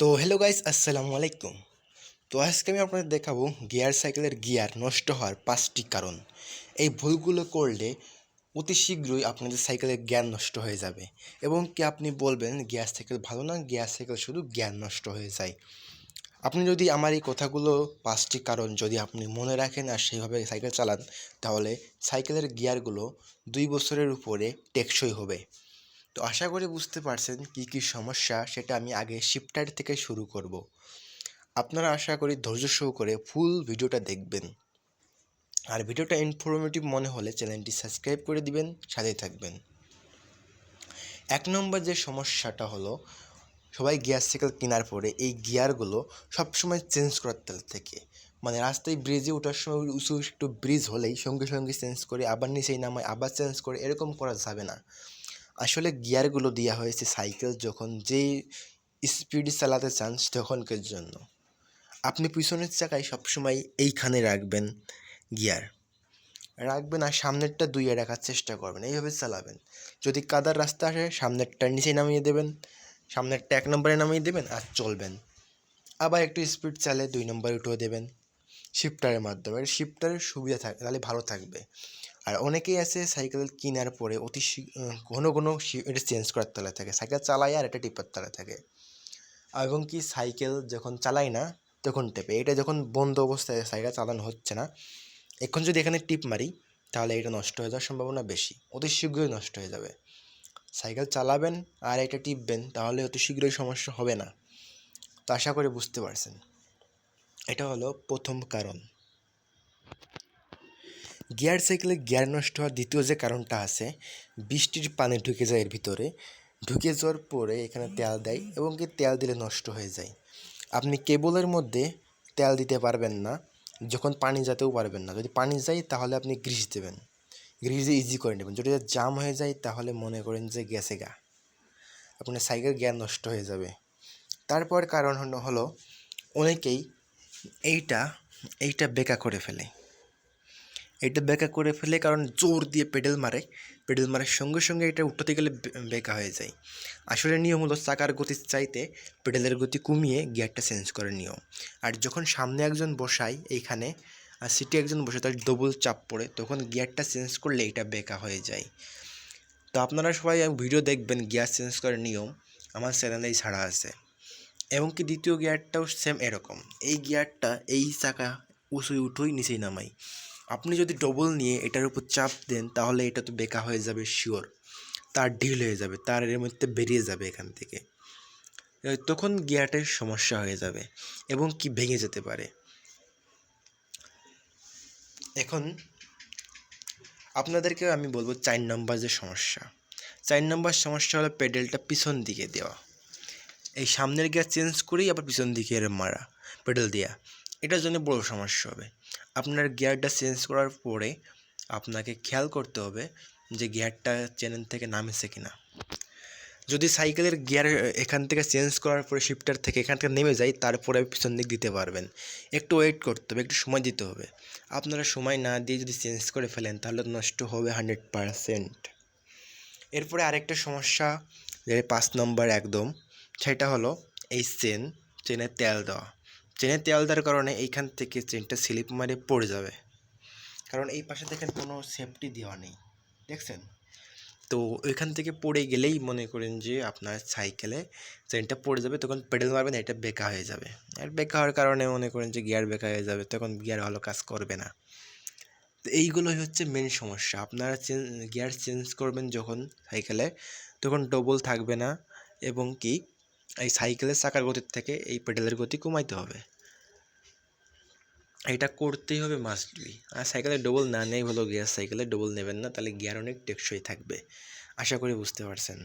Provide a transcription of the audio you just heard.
তো hello guys, আসসালামু আলাইকুম। তো আজকে আমি আপনাদের দেখাবো গিয়ার সাইকেলের গিয়ার নষ্ট হওয়ার 5টি কারণ। এই ভুলগুলো করলে অতি শীঘ্রই আপনাদের সাইকেলের গিয়ার নষ্ট হয়ে যাবে এবং কি আপনি বলবেন গিয়ার সাইকেল ভালো না, গিয়ার সাইকেল শুধু গিয়ার নষ্ট হয়ে যায়। আপনি যদি আমার এই কথাগুলো 5টি কারণ যদি আপনি মনে রাখেন আর সেইভাবে সাইকেল চালান, তাহলে সাইকেলের গিয়ারগুলো 2 বছরের উপরে টেকসই হবে। তো আশা করি বুঝতে পারছেন কী কী সমস্যা, সেটা আমি আগে শিফটার থেকে শুরু করব। আপনারা আশা করি ধৈর্য সহকারে ফুল ভিডিওটা দেখবেন। আর ভিডিওটা ইনফরমেটিভ মনে হলে চ্যানেলটি সাবস্ক্রাইব করে দিবেন, সাথেই থাকবেন। 1 নম্বর যে সমস্যাটা হলো, সবাই গিয়ার সাইকেল কেনার পরে এই গিয়ারগুলো সবসময় চেঞ্জ করতে থাকে। মানে রাস্তায় ব্রিজে ওঠার সময় উঁচু একটু ব্রিজ হলেই সঙ্গে সঙ্গে চেঞ্জ করে আবার নিচেই নামায় আবার চেঞ্জ করে, এরকম করা যাবে না। আসলে গিয়ারগুলো দেওয়া হয়েছে সাইকেল যখন যেই স্পিডে চালাতে চান তখনকার জন্য। আপনি পিছনের চাকায় সবসময় এইখানে রাখবেন, গিয়ার রাখবেন আর সামনেরটা দুইয়ে রাখার চেষ্টা করবেন, এইভাবে চালাবেন। যদি কাদার রাস্তা আসে সামনেরটা নিচে নামিয়ে দেবেন, সামনেরটা 1 নম্বরে নামিয়ে দেবেন আর চলবেন। আবার একটু স্পিড চালে 2 নম্বরে উঠে দেবেন শিফটারের মাধ্যমে। শিফটারের সুবিধা থাকে, তাহলে ভালো থাকবে। আর অনেকেই আছে সাইকেল কেনার পরে ঘন ঘন এটা চেঞ্জ করার তলা থাকে, সাইকেল চালায় আর এটা টিপার তলা থাকে। এবং কি সাইকেল যখন চালাই না তখন টেপে, এটা যখন বন্ধ অবস্থায় সাইকেল চালানো হচ্ছে না, এখন যদি এখানে টিপ মারি তাহলে এটা নষ্ট হয়ে যাওয়ার সম্ভাবনা বেশি, অতি শীঘ্রই নষ্ট হয়ে যাবে। সাইকেল চালাবেন আর এটা টিপবেন, তাহলে অতি শীঘ্রই সমস্যা হবে না। তো আশা করি বুঝতে পারছেন, এটা হলো প্রথম কারণ। গিয়ার সাইকেলে গিয়ার নষ্ট হওয়ার দ্বিতীয় যে কারণটা আছে, বৃষ্টির পানি ঢুকে যায় এর ভিতরে, ঢুকে যাওয়ার পরে এখানে তেল দেয় এবং কি তেল দিলে নষ্ট হয়ে যায়। আপনি কেবলের মধ্যে তেল দিতে পারবেন না, যখন পানি যেতেও পারবেন না। যদি পানি যায় তাহলে আপনি গ্রিস দেবেন, গ্রিস দিয়ে ইজি করে নেবেন। যদি জাম হয়ে যায় তাহলে মনে করেন যে গেছে গা, আপনার সাইকেল গিয়ার নষ্ট হয়ে যাবে। তারপর কারণ হলো অনেকেই এইটা এইটা বেঁকা করে ফেলে। এটা বেঁকা করে ফেলে কারণ জোর দিয়ে পেডেল মারার সঙ্গে সঙ্গে এটা উঠাতে গেলে বেঁকা হয়ে যায়। আসলে নিয়ম হলো চাকার গতির চাইতে পেডেলের গতি কমিয়ে গিয়ারটা চেঞ্জ করার নিয়ম। আর যখন সামনে একজন বসায় এইখানে আর সিটে একজন বসে, তার ডবল চাপ পড়ে, তখন গিয়ারটা চেঞ্জ করলে এটা বেঁকা হয়ে যায়। তো আপনারা সবাই ভিডিও দেখবেন গিয়ার চেঞ্জ করার নিয়ম, আমার চ্যানেলেই ছাড়া আছে। এবং কি দ্বিতীয় গিয়ারটাও সেম এরকম, এই গিয়ারটা এই চাকা উঁচুই উঠোই নিচেই নামাই। আপনি যদি ডবল নিয়ে এটার উপর চাপ দেন তাহলে এটা তো বেঁকা হয়ে যাবে শিওর, তার ঢিল হয়ে যাবে, তার এর মধ্যে বেরিয়ে যাবে এখান থেকে, তখন গিয়ারটার সমস্যা হয়ে যাবে এবং কি ভেঙে যেতে পারে। এখন আপনাদেরকে আমি বলবো 4 নম্বর যে সমস্যা, 4 নম্বর সমস্যা হলো পেডেলটা পিছন দিকে দেওয়া। এই সামনের গিয়ার চেঞ্জ করেই আবার পিছন দিকে মারা পেডেল দেওয়া, এটার জন্য বড় সমস্যা হবে। আপনার গিয়ারটা চেঞ্জ করার পরে আপনাকে খেয়াল করতে হবে যে গিয়ারটা চ্যানেল থেকে নামেছে কিনা। যদি সাইকেলের গিয়ার এখান থেকে চেঞ্জ করার পরে শিফটার থেকে এখান থেকে নেমে যায়, তারপরে পিছন দিক দিতে পারবেন। একটু ওয়েট করতে হবে, একটু সময় দিতে হবে। আপনারা সময় না দিয়ে যদি চেঞ্জ করে ফেলেন তাহলে নষ্ট হবে 100%। এরপরে আরেকটা সমস্যা, যে 5 নম্বর একদম, সেটা হলো এই চেনে তেল দেওয়া। চেনে তেল দেওয়ার কারণে এইখান থেকে চেনটা স্লিপ মারে পড়ে যাবে, কারণ এই পাশে দেখেন কোনো সেফটি দেওয়া নেই, দেখছেন? তো ওইখান থেকে পড়ে গেলেই মনে করেন যে আপনার সাইকেলে চেনটা পড়ে যাবে, তখন পেডেল মারবেন এটা বেঁকা হয়ে যাবে। আর বেঁকা হওয়ার কারণে মনে করেন যে গিয়ার বেঁকা হয়ে যাবে, তখন গিয়ার ভালো কাজ করবে না। তো এইগুলোই হচ্ছে মেন সমস্যা। আপনারা গিয়ার চেঞ্জ করবেন যখন সাইকেলে, তখন ডবল থাকবে না এবং কি এই সাইকেলের চাকার গতির থেকে এই পেডেলের গতি কমাইতে হবে, এটা করতেই হবে মাস্টলি। আর সাইকেলে ডবল না নেই ভালো, গিয়ার সাইকেলে ডবল নেবেন না, তাহলে গিয়ার অনেক টেকসই থাকবে। আশা করি বুঝতে পারছেন।